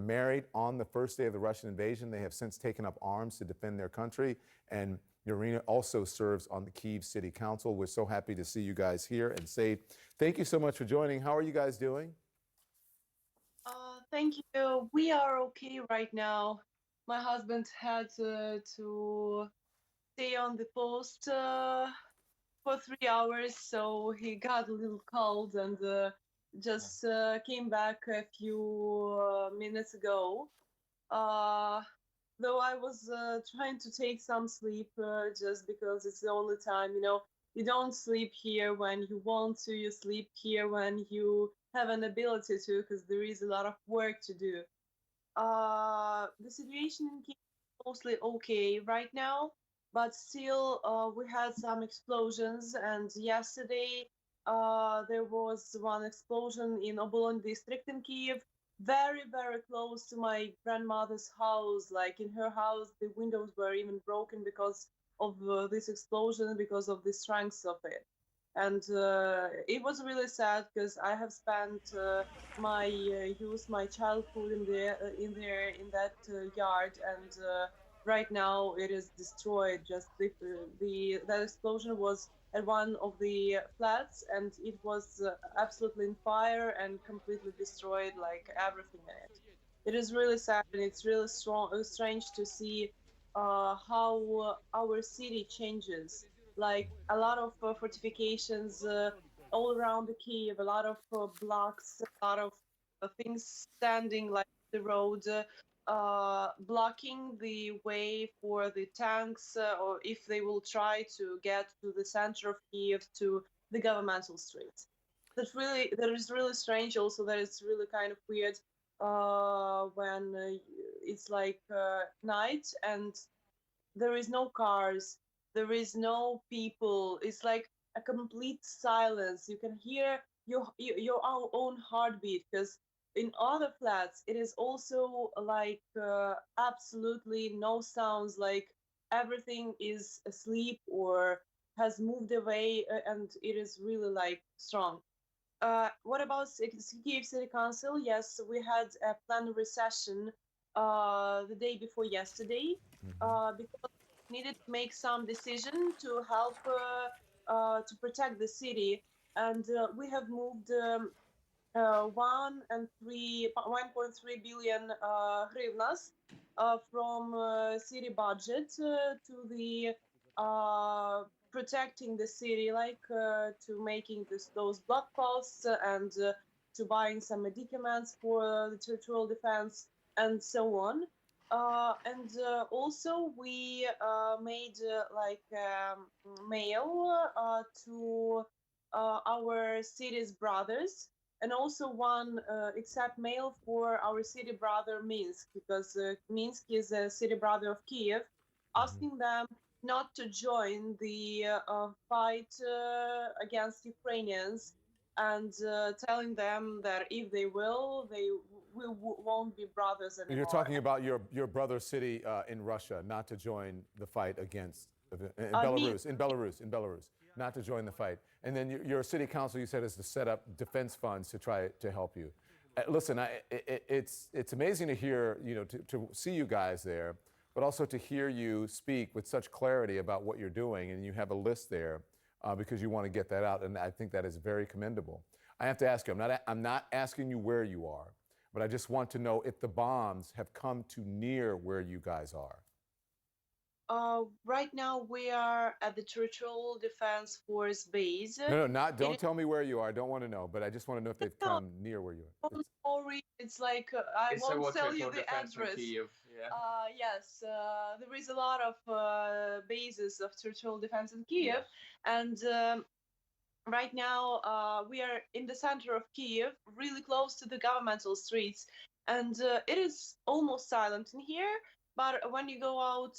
married on the first day of the Russian invasion. They have since taken up arms to defend their country. And Irina also serves on the Kyiv City Council. We're so happy to see you guys here and safe. Thank you so much for joining. How are you guys doing? Thank you. We are okay right now. My husband had to stay on the post for 3 hours, so he got a little cold and just came back a few minutes ago. Though I was trying to take some sleep just because it's the only time, you don't sleep here when you want to, you sleep here when you have an ability to, because there is a lot of work to do. The situation in Kiev is mostly okay right now, but still we had some explosions, and yesterday there was one explosion in Obolon district in Kiev, very, very close to my grandmother's house. Like in her house, the windows were even broken because of this explosion, because of the strength of it. And it was really sad because I have spent my youth, my childhood in that yard, and right now it is destroyed. Just that explosion was at one of the flats, and it was absolutely in fire and completely destroyed, like everything in it. It is really sad, and it's really strange to see how our city changes. Like a lot of fortifications all around the Kiev, a lot of blocks, a lot of things standing like the road, blocking the way for the tanks, or if they will try to get to the center of Kiev, to the governmental streets. That is really strange. Also, that it's really kind of weird when it's like night and there is no cars, there is no people. It's like a complete silence. You can hear your own heartbeat, because in other flats it is also like absolutely no sounds, like everything is asleep or has moved away, and it is really like strong. What about Kyiv City Council? Yes, we had a plenary session the day before yesterday, because we needed to make some decision to help to protect the city, and we have moved 1.3 billion hryvnias from city budget to the protecting the city, like to making those block posts and to buying some medicaments for the territorial defense and so on. And also we made like mail to our city's brothers, and also one accept mail for our city brother Minsk, because Minsk is a city brother of Kiev, asking them not to join the fight against Ukrainians, and telling them that if they will, won't be brothers anymore. You're talking about your brother city in Russia, not to join the fight against in Belarus, not to join the fight. And then your city council, you said, is to set up defense funds to try to help you. Listen, it's amazing to hear, to see you guys there, but also to hear you speak with such clarity about what you're doing, and you have a list there because you want to get that out, and I think that is very commendable. I have to ask you, I'm not asking you where you are, but I just want to know if the bombs have come to near where you guys are. Right now we are at the Territorial Defense Force base. Don't tell me where you are. I don't want to know, but I just want to know if they've come near where you are. Don't worry, it's like I won't tell you the address. Yes, there is a lot of bases of territorial defense in Kiev, and right now we are in the center of Kiev, really close to the governmental streets, and it is almost silent in here. But when you go out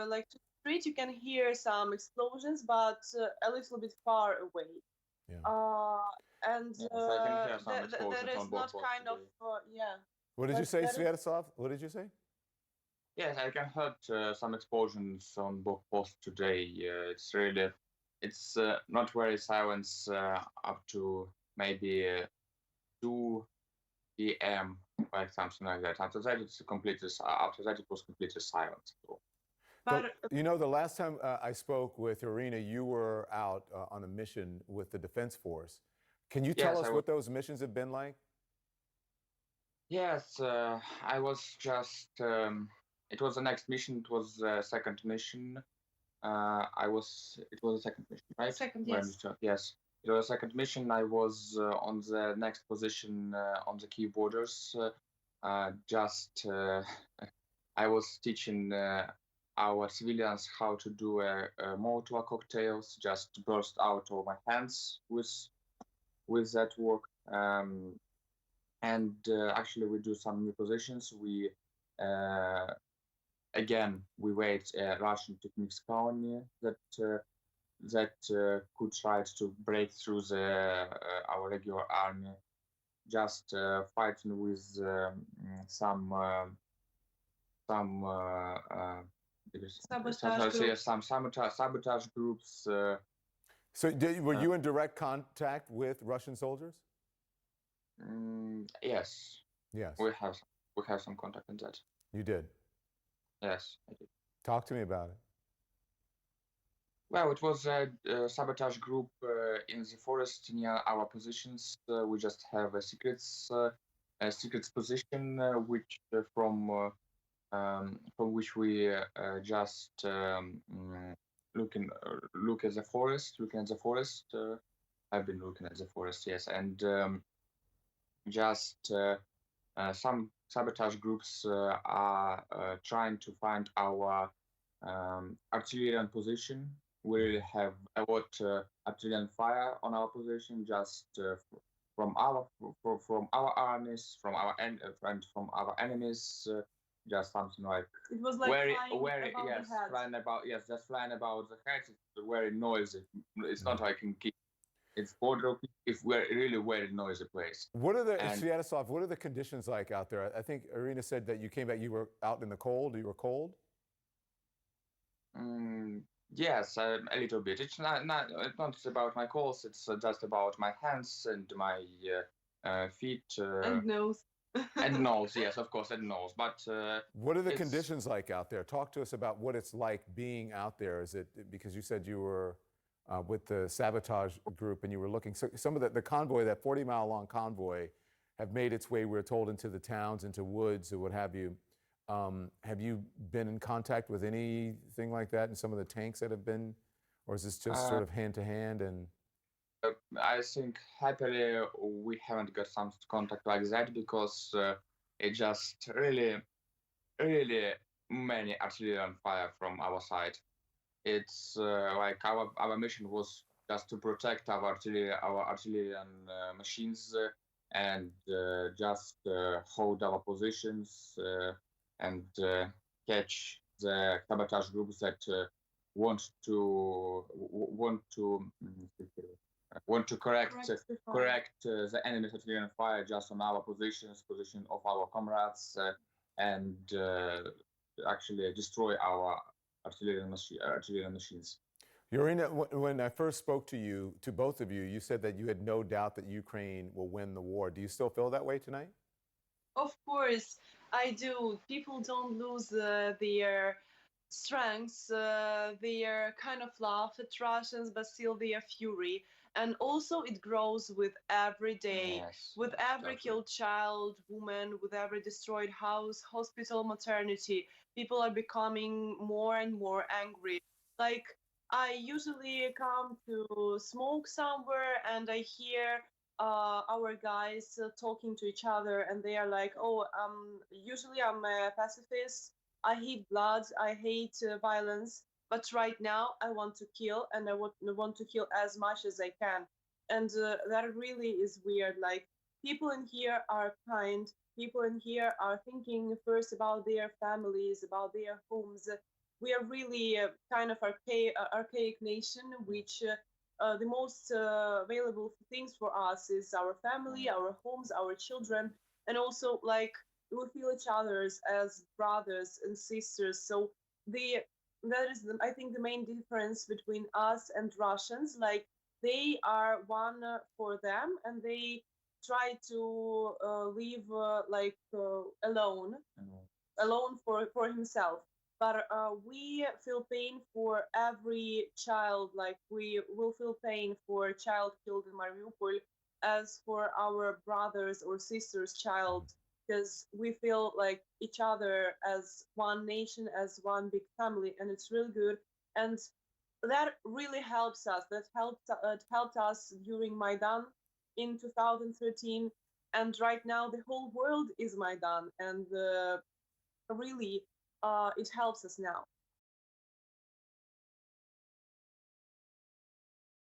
like to the street, you can hear some explosions, but a little bit far away. Yeah. And that is not kind of yeah. What did you say, Sviatoslav? What did you say? Yes, I can heard some explosions on both posts today. It's not very silent up to maybe 2 p.m. like something like that. After that, it was completely silent. So, But You know, the last time I spoke with Irina, you were out on a mission with the Defense Force. Can you tell yes, us I was. what those missions have been like? Yes, I was just. It was the next mission. It was the second mission. It was a second mission, right? second, When yes. yes, it was a second mission. I was on the next position on the key borders. Just I was teaching our civilians how to do Molotov cocktails. Just burst out of my hands with that work. And actually, we do some new positions. We again we wait Russian techniques colony that could try to break through our regular army, just fighting with some sabotage groups. So were you in direct contact with Russian soldiers? Yes, Yes, we have some contact in that. you did. Yes, I did. Talk to me about it. Well, it was a sabotage group in the forest near our positions. We just have a secrets position, which from which we just look at the forest. Looking at the forest, I've been looking at the forest, yes, and just some sabotage groups are trying to find our artillery position. We really have a lot artillery fire on our position, just from our armies, from our and from our enemies. Just something like It was like very flying above yes, the head. flying about just flying about the head. It's very noisy. It's not like in it's border. If we're really very noisy place. What are the, And- Sviatoslav, what are the conditions like out there? I think Irina said that you came back, you were out in the cold, you were cold? Yes, a little bit. It's not about my calls. It's just about my hands and my feet And nose. and nose. Yes, of course, and nose. But What are the it's- conditions like out there? Talk to us about what it's like being out there. Is it because you said you were with the sabotage group and you were looking, so some of the convoy, that 40-mile long convoy, have made its way, we're told, into the towns, into woods, or what have you. Have you been in contact with anything like that in some of the tanks that have been, or is this just sort of hand to hand? And I think happily we haven't got some contact like that because it just really many artillery on fire from our side. It's like our mission was just to protect our artillery machines and just hold our positions and catch the sabotage groups that want to correct the enemy's artillery fire just on our position of our comrades, and actually destroy our artillery machines. Irina, when I first spoke to you, to both of you, you said that you had no doubt that Ukraine will win the war. Do you still feel that way tonight? Of course, I do. People don't lose their strengths, their kind of love at Russians, but still their fury. And also, it grows with every day, Yes, with every definitely. killed child, woman, with every destroyed house, hospital, maternity. People are becoming more and more angry. Like, I usually come to smoke somewhere and I hear our guys talking to each other, and they are like, "Oh, usually I'm a pacifist. I hate blood. I hate violence. But right now, I want to kill, and I want to kill as much as I can." And that really is weird. Like, people in here are kind. People in here are thinking first about their families, about their homes. We are really kind of archaic nation, which the most available things for us is our family, our homes, our children, and also like we feel each other as brothers and sisters. So that is I think the main difference between us and Russians. Like, they are one for them, and they try to live alone for himself. But we feel pain for every child, like we will feel pain for a child killed in Mariupol as for our brothers or sisters' child, because we feel like each other as one nation, as one big family, and it's really good. And that really helps us. That helped us during Maidan in 2013, and right now the whole world is Maidan, and really it helps us now.